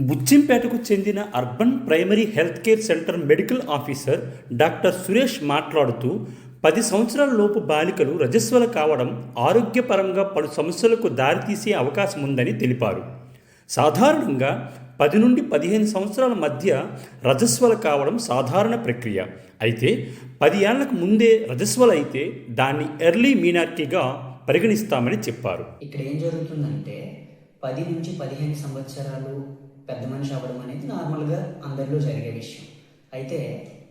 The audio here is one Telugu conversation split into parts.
బుచ్చింపేటకు చెందిన urban primary health care centre medical officer doctor Suresh మాట్లాడుతూ 10 సంవత్సరాల లోపు బాలికలు రజస్వల కావడం ఆరోగ్యపరంగా పలు సమస్యలకు దారితీసే అవకాశం ఉందని తెలిపారు. సాధారణంగా 10 నుండి 15 సంవత్సరాల మధ్య రజస్వల కావడం సాధారణ ప్రక్రియ. అయితే 10 ఏళ్లకు ముందే రజస్వల అయితే దాన్ని ఎర్లీ మీనార్కీగా పరిగణిస్తామని చెప్పారు. ఇక్కడ ఏం జరుగుతుందంటే 10 నుంచి 15 సంవత్సరాలు పెద్ద మనిషి అవ్వడం అనేది నార్మల్గా అందరిలో జరిగే విషయం. అయితే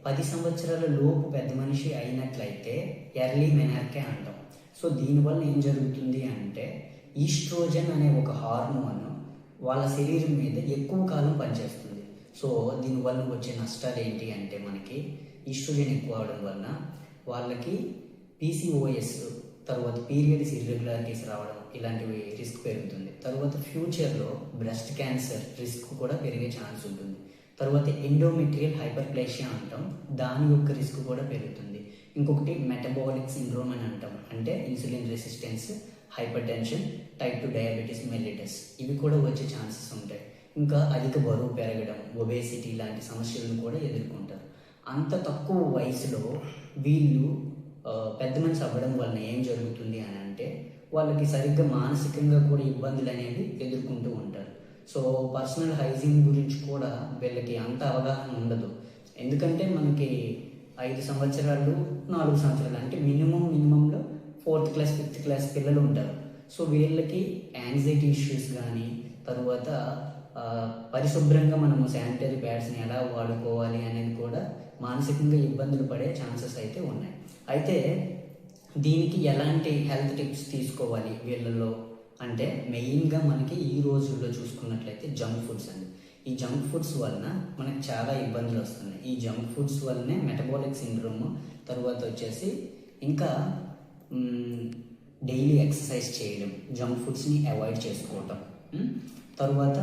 10 సంవత్సరాల లోపు పెద్ద మనిషి అయినట్లయితే ఎర్లీ మెనార్కే అంటాం. సో దీనివల్ల ఏం జరుగుతుంది అంటే ఈస్ట్రోజన్ అనే ఒక హార్మోన్ వాళ్ళ శరీరం మీద ఎక్కువ కాలం పనిచేస్తుంది. సో దీనివల్ల వచ్చే నష్టాలు ఏంటి అంటే మనకి ఈస్ట్రోజన్ ఎక్కువ అవడం వలన వాళ్ళకి PCOS, తర్వాత పీరియడ్స్ ఇర్రెగ్యులారిటీస్ రావడం ఇలాంటివి రిస్క్ పెరుగుతుంది. తర్వాత ఫ్యూచర్లో బ్రెస్ట్ క్యాన్సర్ రిస్క్ కూడా పెరిగే ఛాన్స్ ఉంటుంది. తర్వాత ఎండోమెట్రియల్ హైపర్ప్లేషియా అంటాం, దాని యొక్క రిస్క్ కూడా పెరుగుతుంది. ఇంకొకటి మెటబాలిక్ సిండ్రోమ్ అని అంటాం, అంటే insulin resistance, hyper tension, type 2 diabetes mellitus, ఇవి కూడా వచ్చే ఛాన్సెస్ ఉంటాయి. ఇంకా అధిక బరువు పెరగడం, ఒబేసిటీ లాంటి సమస్యలను కూడా ఎదుర్కొంటారు. అంత తక్కువ వయసులో వీళ్ళు పెద్ద మనిషి అవ్వడం వలన ఏం జరుగుతుంది అని అంటే వాళ్ళకి సరిగ్గా మానసికంగా కూడా ఇబ్బందులు అనేవి ఎదుర్కొంటూ ఉంటారు. సో పర్సనల్ హైజీన్ గురించి కూడా వీళ్ళకి అంత అవగాహన ఉండదు. ఎందుకంటే మనకి 5 సంవత్సరాలు 4 సంవత్సరాలు అంటే మినిమంలో 4th క్లాస్ 5th క్లాస్ పిల్లలు ఉంటారు. సో వీళ్ళకి యాంగ్జైటీ ఇష్యూస్ కానీ, తర్వాత పరిశుభ్రంగా మనము శానిటరీ ప్యాడ్స్ని ఎలా వాడుకోవాలి అనేది కూడా మానసికంగా ఇబ్బందులు పడే ఛాన్సెస్ అయితే ఉన్నాయి. అయితే దీనికి ఎలాంటి హెల్త్ టిప్స్ తీసుకోవాలి వీళ్ళలో అంటే మెయిన్గా మనకి ఈ రోజుల్లో చూసుకున్నట్లయితే జంక్ ఫుడ్స్ అండి. ఈ జంక్ ఫుడ్స్ వలన మనకు చాలా ఇబ్బందులు వస్తున్నాయి. ఈ జంక్ ఫుడ్స్ వల్లనే మెటబాలిక్ సిండ్రోమ్, తర్వాత వచ్చేసి ఇంకా డైలీ ఎక్సర్సైజ్ చేయడం, జంక్ ఫుడ్స్ని అవాయిడ్ చేసుకోవటం, తర్వాత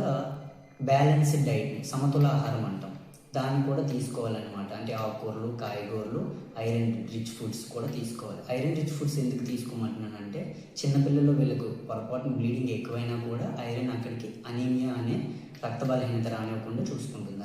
బ్యాలెన్స్డ్ డైట్, సమతుల ఆహారం అంటాం, దాన్ని కూడా తీసుకోవాలన్నమాట. అంటే ఆకుకూరలు, కాయగూరలు, ఐరన్ రిచ్ ఫుడ్స్ కూడా తీసుకోవాలి. ఐరన్ రిచ్ ఫుడ్స్ ఎందుకు తీసుకోమంటున్నానంటే చిన్నపిల్లలు వీళ్ళకు పొరపాటున బ్లీడింగ్ ఎక్కువైనా కూడా ఐరన్ అక్కడికి అనీమియా అనే రక్త బలహీనత రానివ్వకుండా చూసుకుంటుంది.